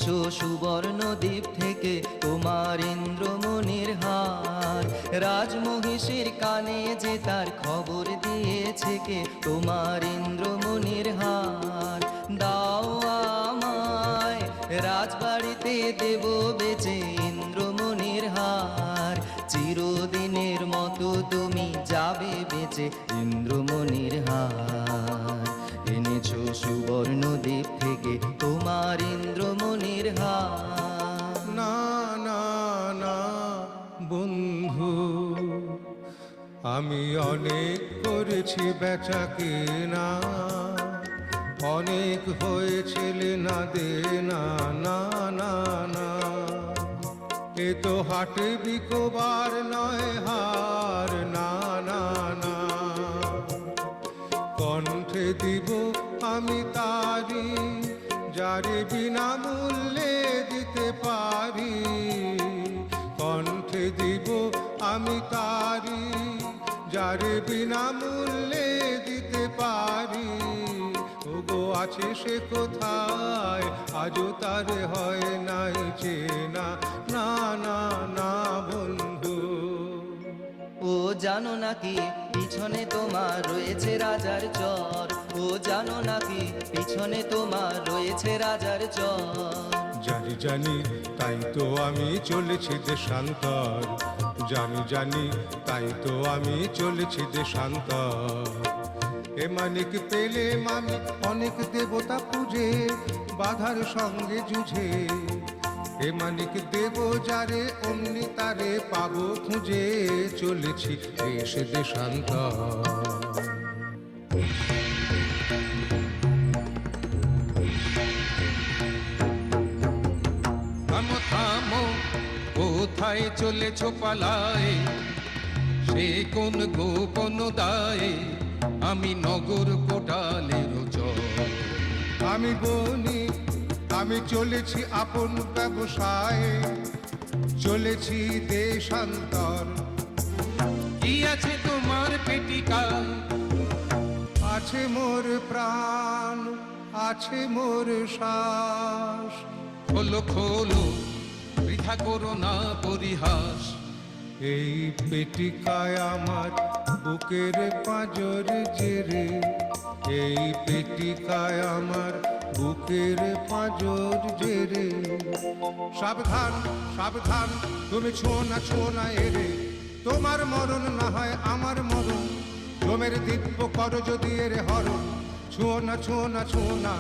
এনেছো সুবর্ণদ্বীপ থেকে তোমার ইন্দ্রমণির হার। রাজমহিষীর কানে যে তার খবর দিয়েছে কে, তোমার ইন্দ্রমণির হার। দাও আমায় রাজবাড়িতে দেব বেচে ইন্দ্রমণির হার। চিরদিনের মতো তুমি যাবে বেচে ইন্দ্রমণির হার। এনেছো সুবর্ণদ্বীপ থেকে তোমার ইন্দ্রমণির হার। না না না বন্ধু, আমি অনেক করেছি বেচা কেনা, অনেক হয়েছে লেনা দেনা। না না না, এ তো হাটে বিকোবার নয় হার। না না না, কণ্ঠে দিব আমি তারি যারে বিনামূল্যে দিতে পারি। কণ্ঠে দিব আমি তারি যারে বিনামূল্যে দিতে পারি। ওগো আছে সে কোথায়, আজও তার হয় নাই চেনা। না না না বন্ধু, ও জানো নাকি পিছনে তোমার রয়েছে রাজার চর। ও জানো নাকি পিছনে তোমার রয়েছে রাজার চর। জানি জানি তাই তো আমি চলেছি দেশান্তর। জানি জানি তাই তো আমি চলেছি দেশান্তর। এ মানিক পেলে আমি অনেক দেবতা পূজে, বাধার সঙ্গে যুঝে। এ মানিক দেব যারে অমনি তারে পাবো খুঁজে। চলেছি দেশ দেশান্তর। থামো থামো, কোথায় চলেছ পালায়? সে কোন গোপন দায়ে? আমি নগর কোটালের চর। আমি বণিক, আমি চলেছি আপন ব্যবসায়, চলেছি দেশান্তর। কি আছে তোমার পেটিকায়? আছে মোর প্রাণ, আছে মোর শ্বাস। খোলো খোলো, বৃথা করো না পরিহাস। এই পেটিকায় আমার বুকের পাঁজর জেরে। এই পেটিকায় আমার বুকের পাঁজর জেরে। সাবধান সাবধান, তুমি ছো না এরে। তোমার মরণ না হয় আমার মরণ, জমের দিব্য কর যদি এর হরণ। ছো না ছো না ছো না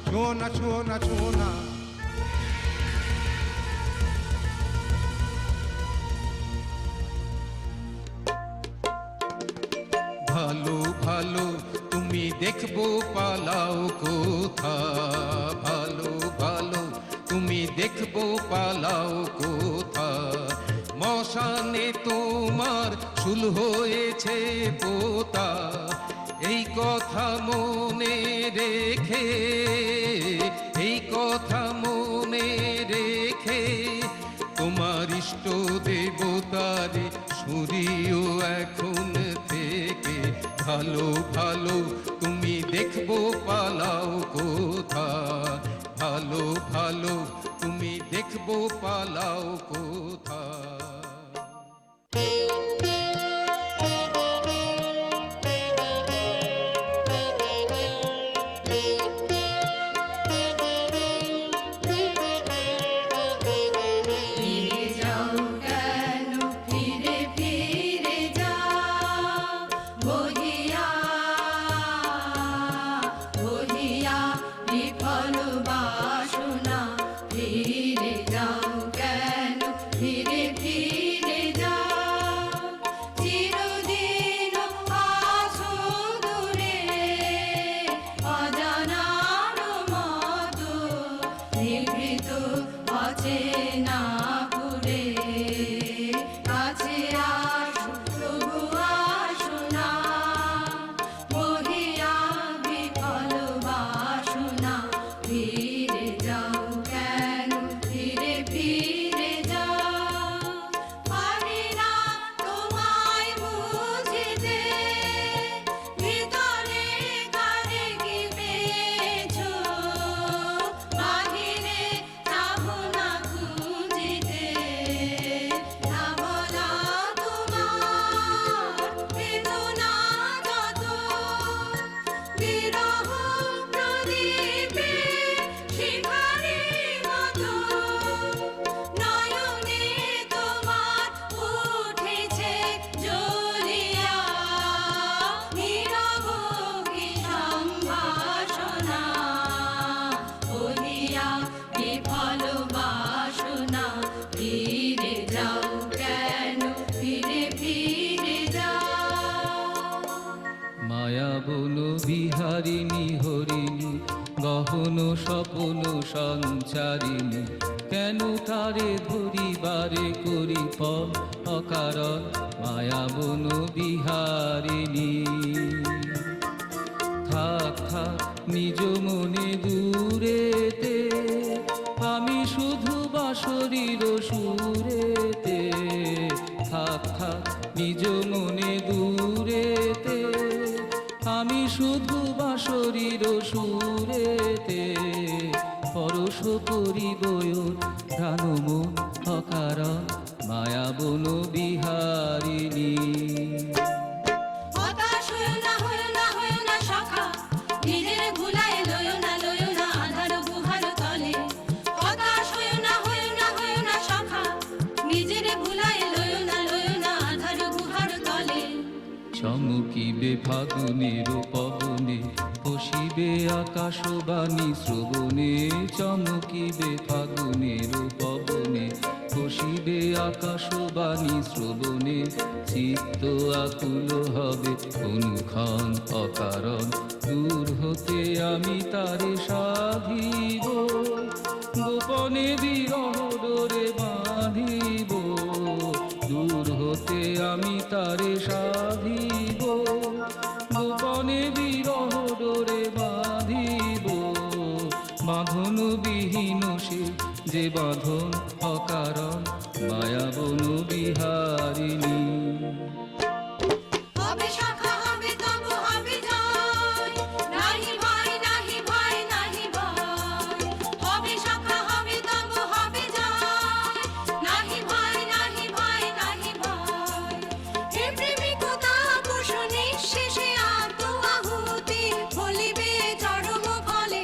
ছো না ছো না ছো না। ভালো ভালো তুমি দেখবো পালাও কোথা। ভালো ভালো তুমি দেখবো পালাও কোথা। মশানে তোমার শুল হয়েছে পোতা। এই কথা মনে রেখে, এই কথা মনে রেখে তোমার ইষ্ট দেবতারে সরিও এখন থেকে। ভালো ভালো তুমি দেখবো পালাও কোথা। ভালো ভালো তুমি দেখবো পালাও কোথা। বিফল বাসনা ফিরে যাও কেন, ফিরে ফিরে গহন স্বপ্ন সঞ্চারিণী, কেন তারে ধরিবারে করি পথ অকারণ মায়াবন বিহারিণী। থাক থাক নিজ মনে দূরেতে, আমি শুধু বাঁশরীর সুরেতে। থাক থাক নিজ মনে দূরেতে, আমি শুধু বাঁশরীর সুরেতে। পরশ করিব প্রাণ মন অকারণ মায়াবন বিহারিণী। হতাশ হয়ো না, হয়ো না, হয়ো না সখা, নিজের ভুলায় লয়ো না, লয়ো না আধার গুহার তলে। হতাশ হয়ো না, হয়ো না, হয়ো না সখা, নিজের ভুলায় লয়ো না, লয়ো না আধার গুহার তলে। চমকিবে ফাগুনের পবনে, বসিবে আকাশবাণী শ্রবণে। চমকিবে ফাগুনের পবনে, বসিবে আকাশবাণী শ্রবণে। চিত্ত আকুল হবে অনুক্ষণ অকারণ, দূর হতে আমি তারে সাধিব। গোপনে বিরহ ডোরে বাঁধিব, দূর হতে আমি তারে সাধিব। গোপনে বিরহ ডোরে বাঁধিব, বাঁধন বিহীন সে যে বাঁধন অকারণ মায়াবন বিহারিণী। হবে সখা, হবে তবু হবে জয়, নাহি ভয়, নাহি ভয়, নাহি ভয়। হবে সখা, হবে তবু হবে জয়, নাহি ভয়, নাহি ভয়, নাহি ভয়। হে প্রেমিকতা পুষ নিঃশেষে আত্ম আহুতি ফলিবে চরম ফলে।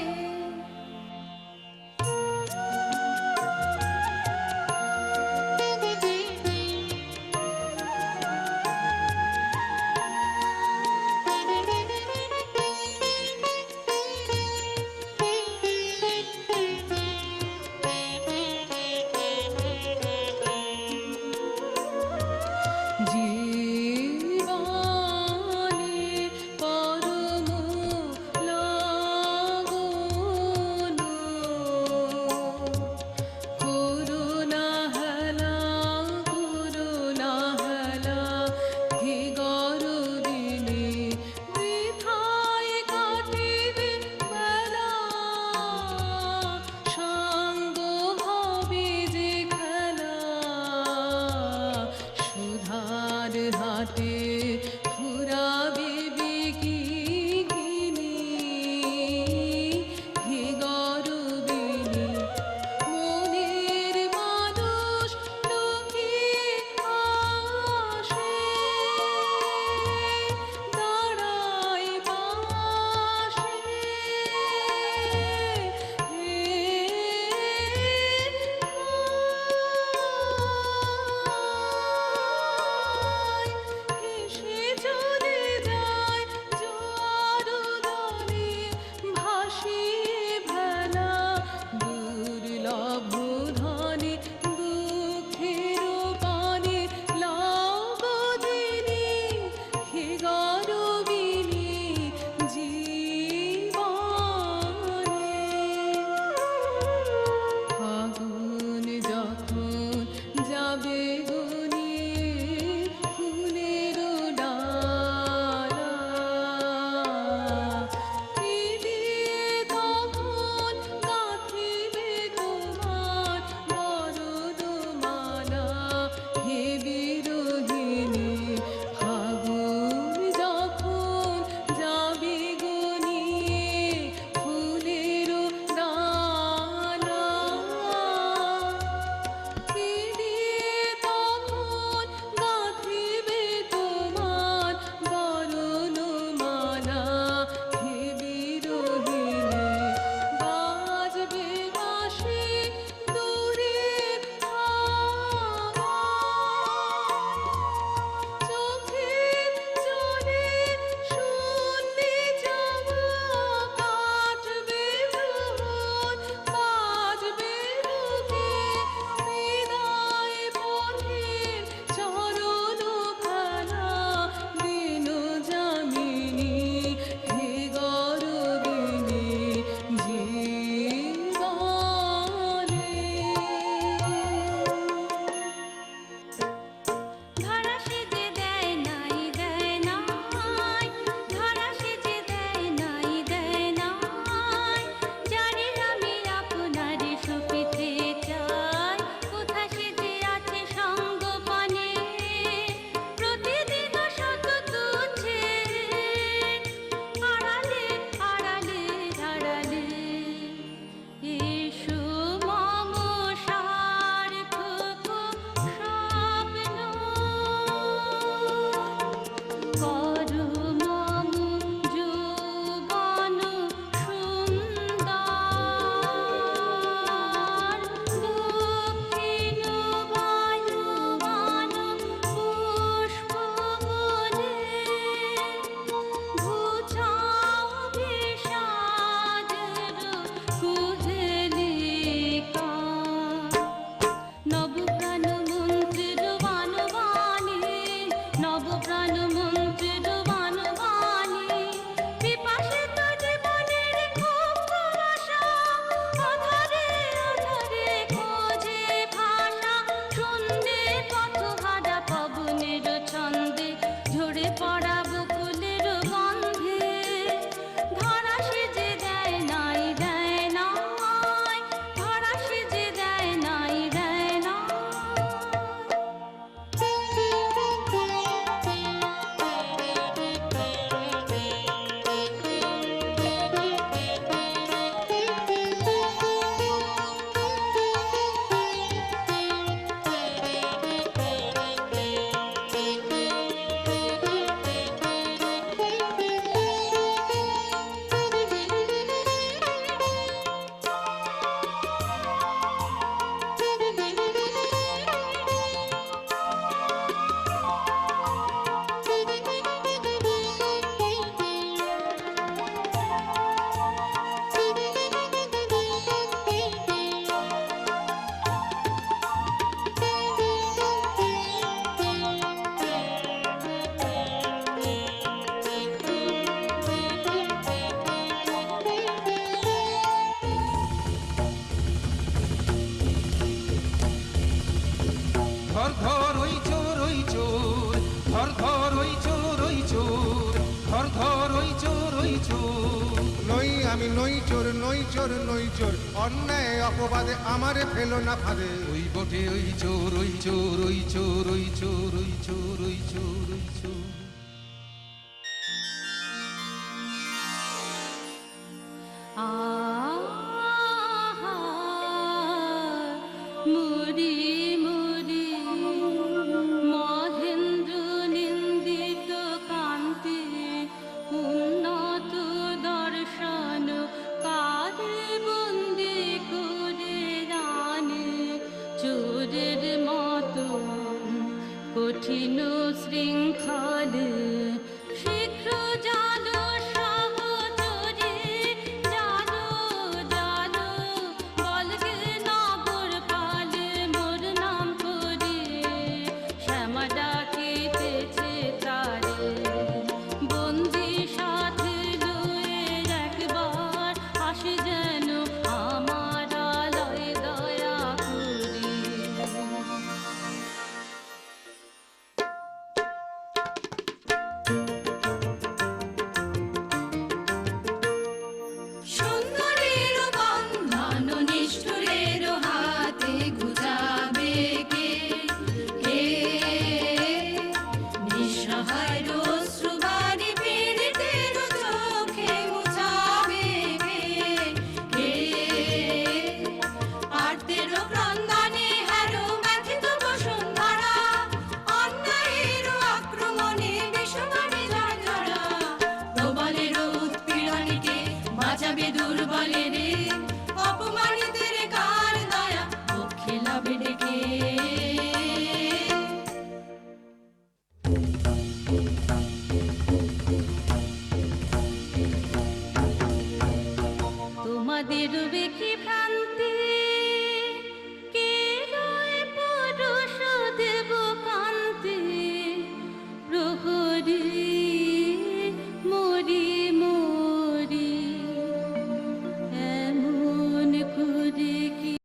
নই চোর নই চোর নই চোর অন্যায় অপবাদে আমারে ফেলো না ফাঁদে ওই বটে ওই চোর ওই চোর ওই চোর ওই চোর ওই চোর ওই চোর ওই চোর